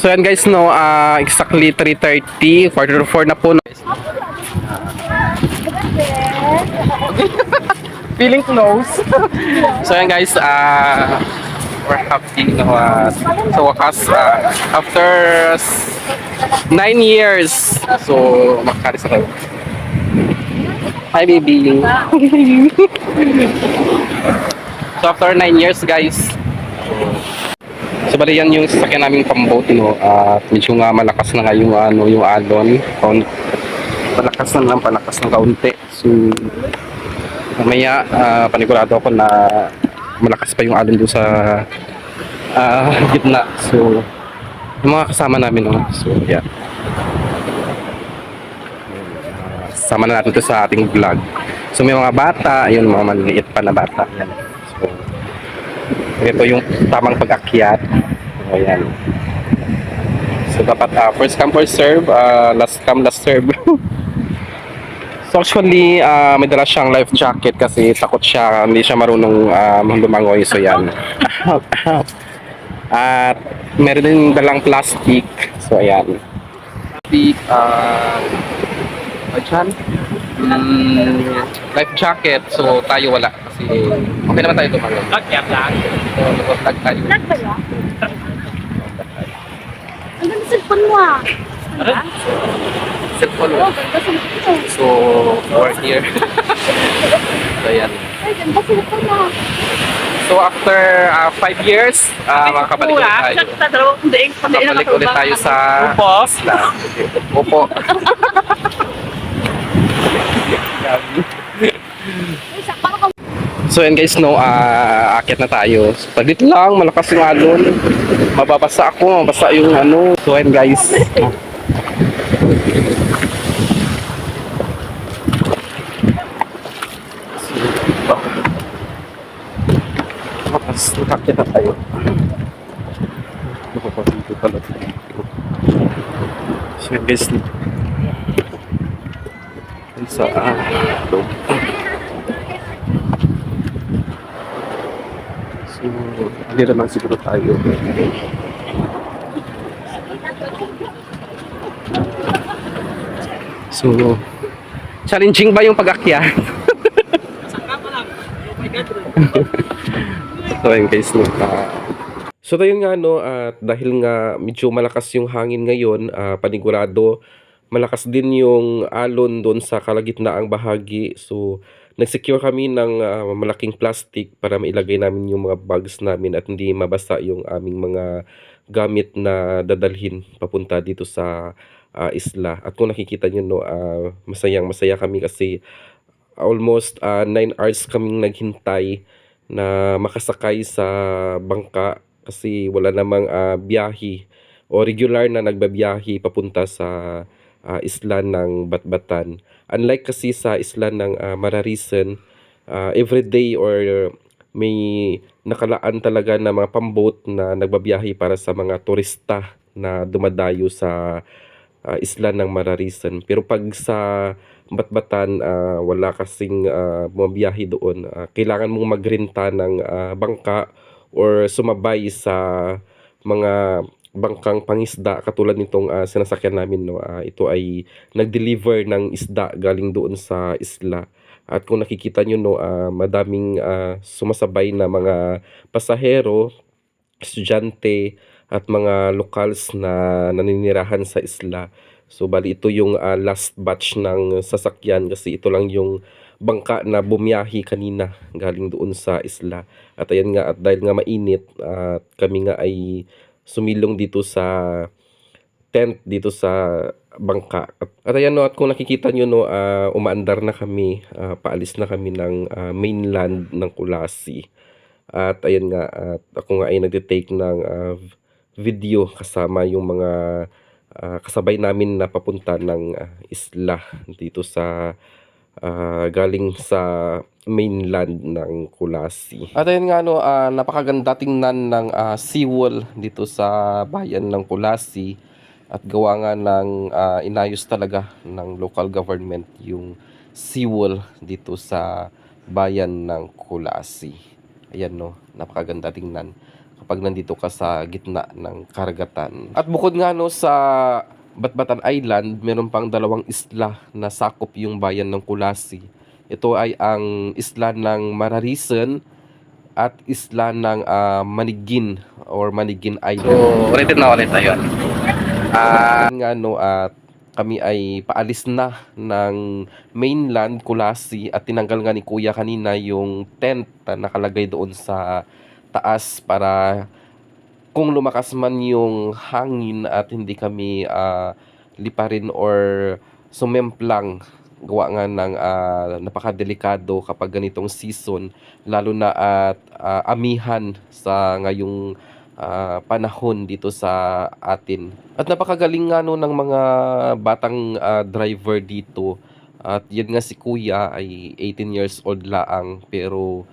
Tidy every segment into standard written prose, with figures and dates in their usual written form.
So yan guys, no, exactly 3:30, quarter to 4 na po. No. Feeling close. So yan guys, we're happy no, sa wakas, after 9 years. So, makakari sa kayo. Hi baby. So after 9 years guys, so bali yan yung sasakyan naming pamboat, no. Medyo nga malakas na nga yung ano, yung alon. Palakas ng kaunti. So mamaya panigurado ako na malakas pa yung alon doon sa gitna. So yung mga kasama namin, no. So yeah. Sama na natin ito sa ating vlog. So may mga bata, ayun, mga maliliit pa na bata. Yan. So ito yung tamang pag-akyat. Ayan. So dapat first come first serve, last come last serve. So actually may dala siyang life jacket kasi takot siya, hindi siya marunong lumangoy. So yan. At meron din dalang plastic. So ayan. Plastic, dyan, life jacket. So tayo wala kasi okay naman tayo tumalon. Lagyat lang. So nagpaplag tayo. Lag ba yan? Ang ganda cellphone mo ah. Cellphone. Oo, ganda cellphone mo. So we're here. So ayan. Ay, ganda cellphone mo. So after 5 years, makakabalik ulit tayo. Makabalik ulit tayo sa isla. Opo. So yan guys, no, akit na tayo. Paglit lang, malakas yung alon. Mababasa ako, mabasa yung ano. So yan guys. Nakakit na tayo. Nakakasito pala. So yan guys. Sa so, hindi naman siguro tayo. So, challenging ba yung pag-akyat? So, ayun guys, no. So, tayo nga, no, at dahil nga medyo malakas yung hangin ngayon, panigurado, malakas din yung alon doon sa kalagitnaang bahagi. So, nag-secure kami ng malaking plastic para mailagay namin yung mga bags namin at hindi mabasa yung aming mga gamit na dadalhin papunta dito sa isla. At kung nakikita nyo, no, masaya kami kasi almost 9 hours kaming naghintay na makasakay sa bangka kasi wala namang biyahe o regular na nagbabiyahe papunta sa isla ng Batbatan. Unlike kasi sa isla ng Mararisen, everyday or may nakalaan talaga na mga pamboat na nagbabiyahe para sa mga turista na dumadayo sa isla ng Mararisen. Pero pag sa Batbatan, wala kasing bumabiyahe doon. Kailangan mong magrenta ng bangka or sumabay sa mga bangkang pangisda katulad nitong sinasakyan namin, no. Ito ay nag-deliver ng isda galing doon sa isla. At kung nakikita nyo, no, madaming sumasabay na mga pasahero, estudyante at mga locals na naninirahan sa isla. So bali ito yung last batch ng sasakyan kasi ito lang yung bangka na bumiyahi kanina galing doon sa isla. At ayan nga, at dahil nga mainit, at kami nga ay sumilong dito sa tent dito sa bangka. At ayan, no, at kung nakikita nyo, no, umaandar na kami, paalis na kami ng mainland ng Kulasi. At ayan nga, at ako nga ay nagtitake ng video kasama yung mga kasabay namin na papunta ng isla dito sa galing sa mainland ng Kulasi. At ayun nga, no, napakaganda tingnan ng seawall dito sa bayan ng Kulasi at gawa nga ng inayos talaga ng local government yung seawall dito sa bayan ng Kulasi. Ayan, no, napakaganda tingnan. kapag nandito ka sa gitna ng karagatan. At bukod nga no sa Batbatan Island, meron pang dalawang isla na sakop yung bayan ng Kulasi. Ito ay ang isla ng Mararisen at isla ng Manigin or Manigin Island. So, ulitin na ulit ayun. Nga no at kami ay paalis na ng mainland Kulasi at tinanggal nga ni Kuya kanina yung tent na nakalagay doon sa taas para kung lumakas man yung hangin at hindi kami liparin or sumemplang gawa nga ng napakadelikado kapag ganitong season lalo na at amihan sa ngayong panahon dito sa atin. At napakagaling nga no ng mga batang driver dito. At yan nga si Kuya ay 18 years old laang pero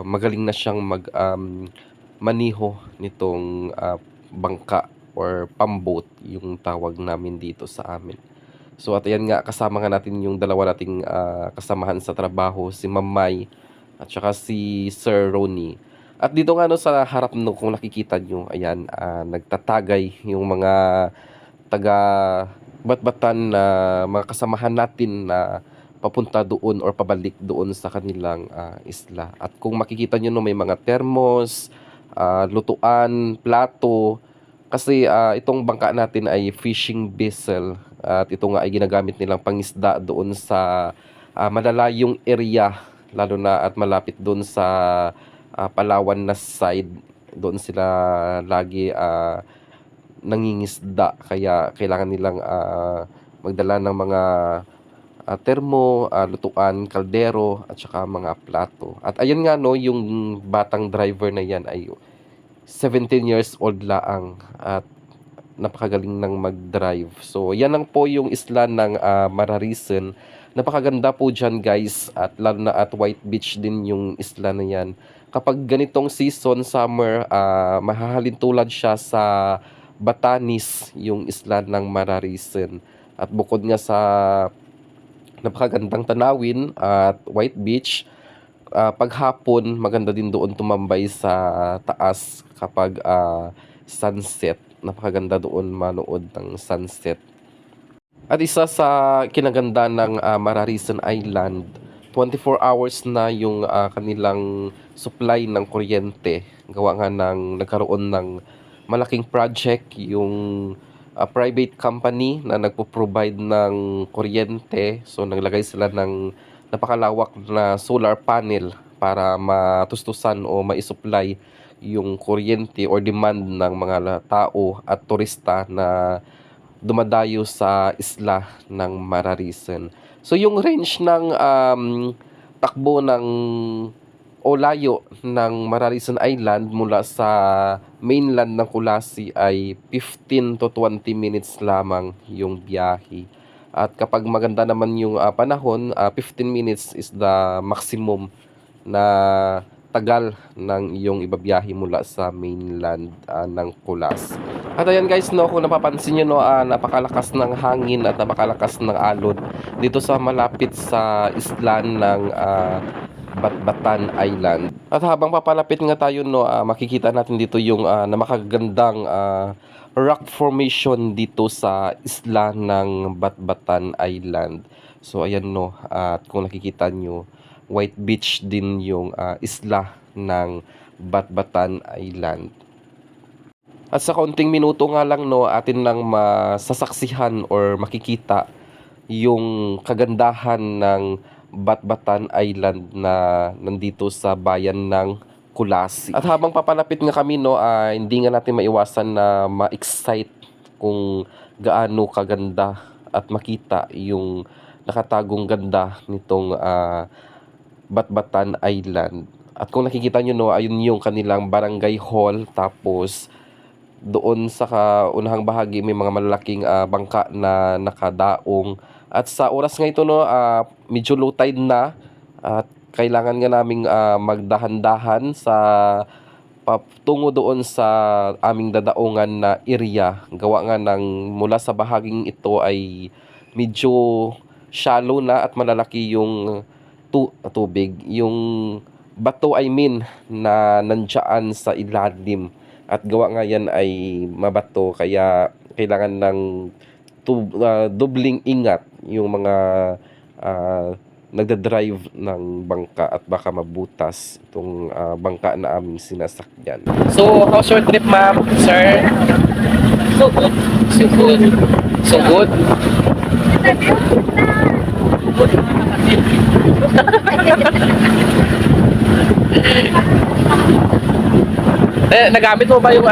magaling na siyang maniho nitong bangka or pamboat yung tawag namin dito sa amin. So at ayan nga kasama nga natin yung dalawa nating kasamahan sa trabaho, si Mamay at saka si Sir Ronnie. At dito nga no sa harap no kung nakikita nyo, ayan, nagtatagay yung mga taga Batbatan na mga kasamahan natin na papunta doon or pabalik doon sa kanilang isla. At kung makikita nyo no may mga thermos, lutuan, plato. Kasi itong bangka natin ay fishing vessel at ito nga ay ginagamit nilang pangisda doon sa malalayong area lalo na at malapit doon sa Palawan na side. Doon sila lagi nangingisda kaya kailangan nilang magdala ng mga termo, lutuan, kaldero at saka mga plato. At ayun nga no, yung batang driver na yan ay 17 years old laang at napakagaling ng mag-drive. So yan lang po yung isla ng Mararisen. Napakaganda po dyan guys at lalo na at White Beach din yung isla na yan. Kapag ganitong season, summer, mahahalin tulad siya sa Batanes, yung isla ng Mararisen. At bukod nga sa napakagandang tanawin at White Beach, paghapon maganda din doon tumambay sa taas kapag sunset. Napakaganda doon manood ng sunset. At isa sa kinaganda ng Mararisen Island, 24 hours na yung kanilang supply ng kuryente. Gawa nga ng nagkaroon ng malaking project yung private company na nagpo-provide ng kuryente. So naglagay sila ng napakalawak na solar panel para matustusan o maisupply yung kuryente or demand ng mga tao at turista na dumadayo sa isla ng Mararisen. So yung range ng takbo ng o layo ng Mararisen Island mula sa mainland ng Kulasi ay 15 to 20 minutes lamang yung biyahe. At kapag maganda naman yung panahon, 15 minutes is the maximum na tagal ng iyong ibabiyahe mula sa mainland ng Kulas. At ayan guys, no, kung napapansin nyo, no, napakalakas ng hangin at napakalakas ng alon dito sa malapit sa isla ng Batbatan Island. At habang papalapit nga tayo, no, makikita natin dito yung namakagandang rock formation dito sa isla ng Batbatan Island. So ayan no, at kung nakikita nyo, White Beach din yung isla ng Batbatan Island. At sa kaunting minuto nga lang no, atin nang masasaksihan or makikita yung kagandahan ng Batbatan Island na nandito sa bayan ng Kulasi. At habang papalapit nga kami no, hindi nga natin maiwasan na ma-excite kung gaano kaganda at makita yung nakatagong ganda nitong Batbatan Island. At kung nakikita nyo no, ayun yung kanilang barangay hall, tapos doon sa unahang bahagi may mga malalaking bangka na nakadaong. At sa oras nga ito no, medyo low tide na at kailangan nga naming magdahan-dahan sa patungo doon sa aming dadaungan na area. Gawa nga ng mula sa bahaging ito ay medyo shallow na at malalaki yung tubig. Yung bato, I mean, na nandiyan sa ilalim. At gawa nga yan ay mabato, kaya kailangan ng dobling ingat yung mga nagdadrive ng bangka at baka mabutas itong bangka na aming sinasakyan. So, how's your trip, ma'am, sir? So good. So good. So good? Nagamit mo ba yung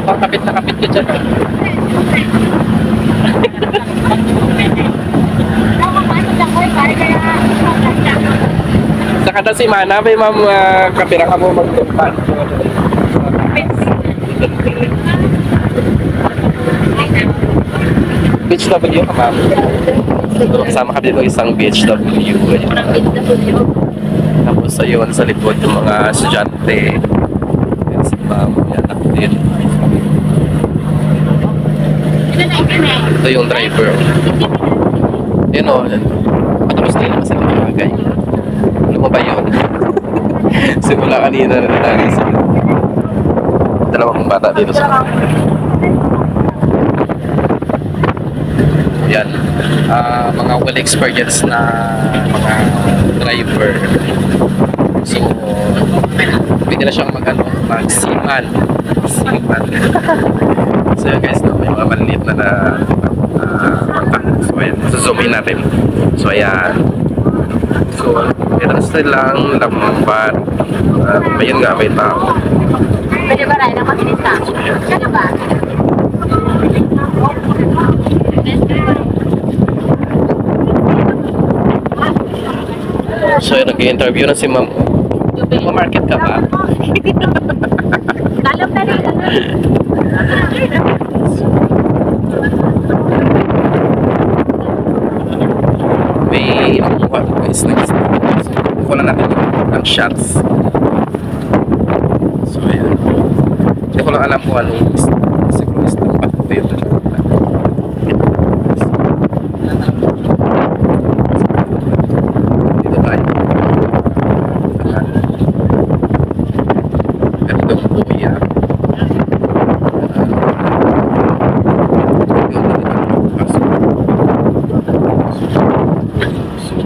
pangkapit na kapit ko dyan? Sa kada si Mana, may ma'am, kapira ka mo magtumpan. BHW ka, ma'am. Kasama ka dito isang BHW. Tapos ayun, sa likod yung mga estudyante. Yan si ma'am, yan ako din. Ito yung driver. Yun o, patapos din naman sa bagay. Ano mo ba yun? Simula kanina na nangyari sila. Dalawang bata dito sa yan, mga well experienced na mga driver. So, pwede na siyang mag-seaman. So yun guys, may mga maliliit na so ayan, zoom in natin. So ayan. So, ito silang lambat. Ayan nga, may tao. Pwede ba rin ang makinita? Ano ba? So yun, nag-i-interview na si ma'am. Ma-market ka ba? Lalo pa rin. May nakukuha ko is next. Kuha na natin ang shots. So ayan. Hindi ko lang alam kung anong siguro is dapat ko yun. Dito tayo. Ito yung bumiya.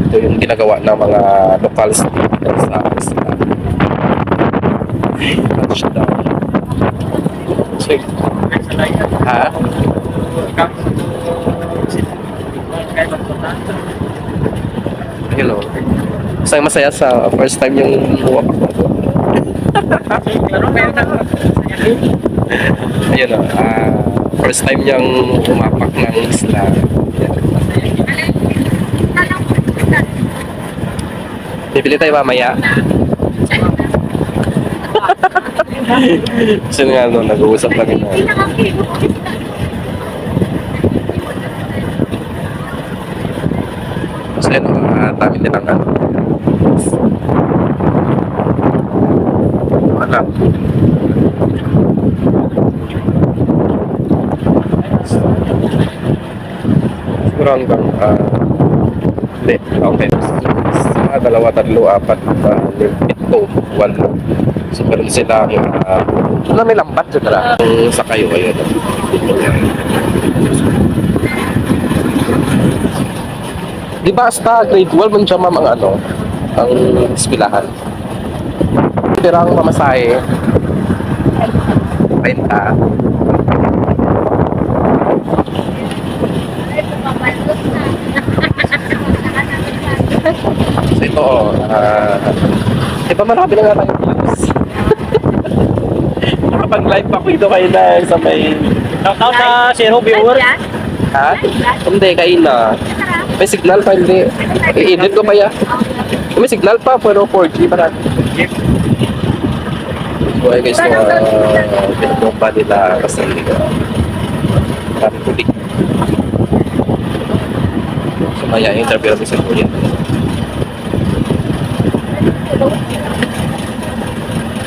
Ito yung ginagawa ng mga local students sa isla. Touchdown. So, ha? Hello. Isang masaya sa first time yung huwag ako. Ayun o, first time niyang umapak ng isla. Bibili tayo mamaya. Kasi nga nag-uusap lang yun. So yun, dami nilang wala. Siguro hanggang hindi, okay. Mga dalawa, tatlo, apat, pito, walo. So meron sila may lambat dyan na sa kayo, ayun. Di ba hasta grade 12 man dyan ma'am ang espilahan? Pero ang mamasahe, renta. So ito, di ba marami na nga tayo views? Nakapag-live ako ito kayo na sa may... Shoutout sa zero viewer. Ha? Hindi, kayo na. May signal pa, hindi. I-edit ko pa ya. May signal pa, pero 4G pa natin. So ay guys, pinagmumpa nila kasi tulik. So maya, interview natin sa Korean.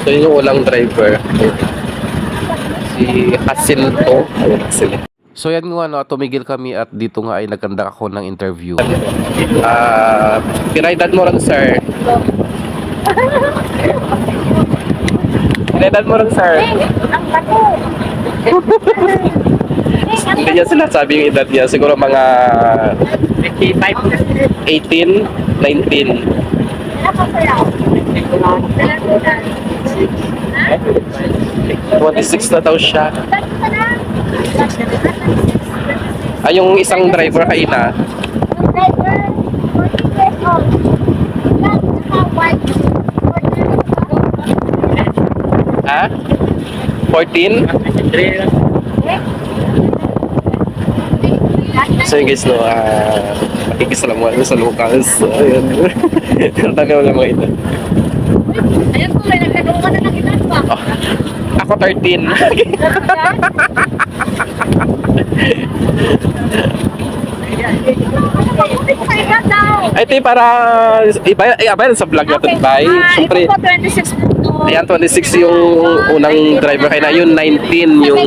So yun yung ulang driver. Si Hasil to. Ayun, Hasil. So yan nga, tumigil kami at dito nga ay nagkandak ako ng interview. Pinaidan mo lang, sir. Ilan mo rin, sir? Ang bato. Hindi niya sinasabi yung edad niya. Siguro mga 18, 19. 26 na daw siya. Ay, yung isang driver kaina. Ha? 14? So yun guys, no, makikisalamuhan sa locals. Ayun. Tanaw lang mga ito. Ayun po, may nagtanungan na ng edad pa. Oh, ako 13. Kaya daw. Ay, ito yung para iba sa vlog natin, bay. Siyempre, Ito po, 26 po. ayan, 26 yung unang driver kayo na. Yun, 19 yung...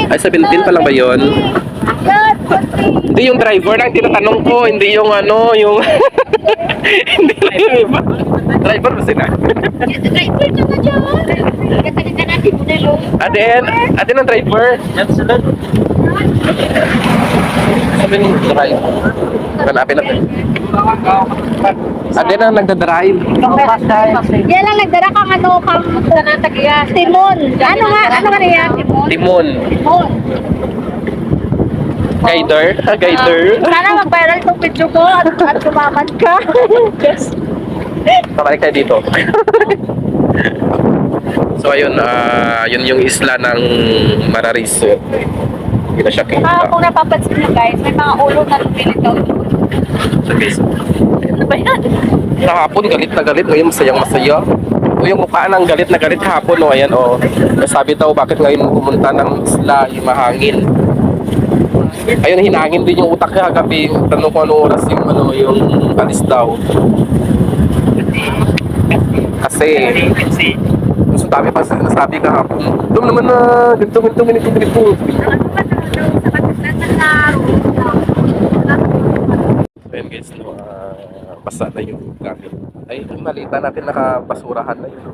Ay, 17 pa lang ba yun? Ayun, 14. Hindi yung driver lang tinatanong ko, hindi yung ano, yung... hindi lang yung iba. Driver ba sila? Driver ka ba dyan? Ganda-ganda natin mo na yung... Aden ang driver. Yan sila. Sabi ng driver. Hanapin natin. Aden ang nagdadrive. Yan lang nagdara kang ano, kang nanatagya. Timon. Ano nga niya? Timon. Timon. Timon. Guider. Guider. Sana mag-viral itong video ko at sumaman ka. Yes. Sabay kayo dito. So ayun, yun yung isla ng Marariso. Hindi na siya kita. Kung napapansin niyo guys, may mga ulo na lumilitaw doon. So guys, Ano ba yan? kahapon galit na galit, ngayon masayang masaya. O yung mukha ng galit na galit kahapon, o ayan o. Nasabi daw bakit ngayon pumunta ng isla, yung mahangin. Ayun, hinangin din yung utak niya kagabi. Tanong ko anong oras yung, yung alis daw. Kasi, so dami pa sinasabi kahapon. Doon naman na, ganito. Ayun guys, no, basa na yung gamit. Ay, malita natin nakabasurahan na yun.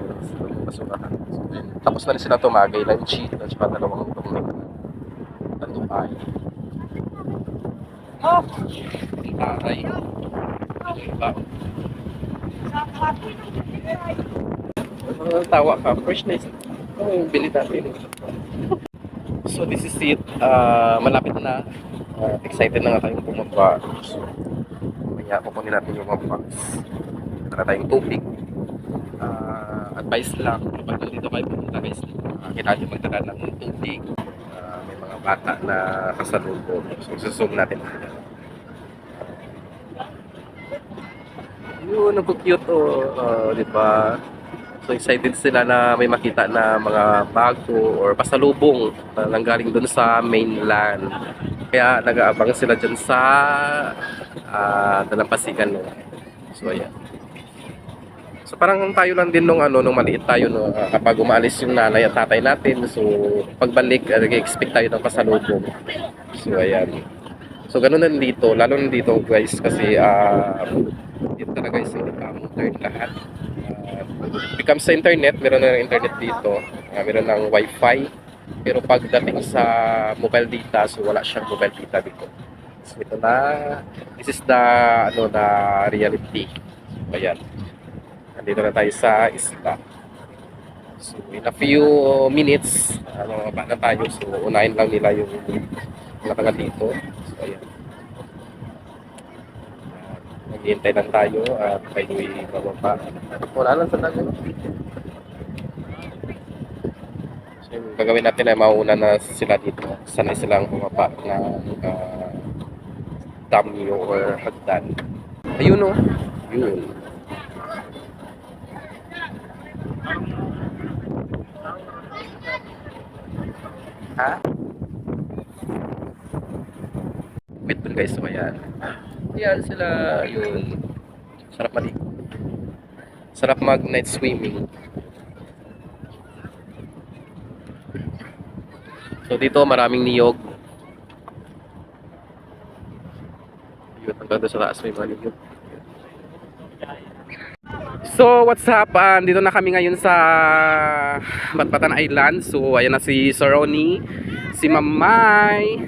Basurahan. So, tapos na rin sila tumagay, lunch, at saka dalawang tumig. Tanduay. Oh! Taray. Diba? Tawa ka, fresh na isa. Ano yung bili natin? So this is it. Malapit na. Excited na nga tayong bumaba. So, mamaya kukunin natin yung mga packs. Tara tayong tubig. Advice lang. Kapag dito kayo pumunta guys, kailangan nyo magdala ng tubig. May mga bata na kasalubong. So susum natin. Yun, nagpo-cute diba? So excited sila na may makita na mga bago or pasalubong na nanggaling dun sa mainland. Kaya nag-aabang sila dyan sa Dalampasigan. No? So ayan. So parang tayo lang din nung maliit tayo no, kapag umaalis yung nanay at tatay natin. So pagbalik, nag-expect tayo ng pasalubong. So ayan. So ganun na dito, lalo na dito guys kasi dito talaga guys, modern lahat. Become sa internet, meron na ng internet dito, meron ng wifi. Pero pagdating sa mobile data, so wala siyang mobile data dito. So ito na, this is the reality. So, ayan. Nandito na tayo sa isla. So in a few minutes, na tayo. So unahin lang nila yung mga taga dito. So ayan. Naghihintay lang tayo at kayo'y bababa. Wala lang sa dagat. So yung gagawin natin ay mauna na sila dito. Sanay silang bumaba ng dami or hagdan. Ayun o. Yun. Ha? Wait dun guys. So ayan. Ayan sila, yun. Sarap maligo. Sarap mag night swimming. So dito maraming niyog. Yun, hanggang doon sa taas may mga niyog. So, what's up? Dito na kami ngayon sa Batbatan Island. So, ayan na si Sir Ronnie, si Mamay.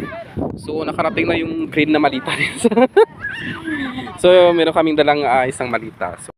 So, nakarating na yung green na malita. So, meron kaming dalang isang malita. So,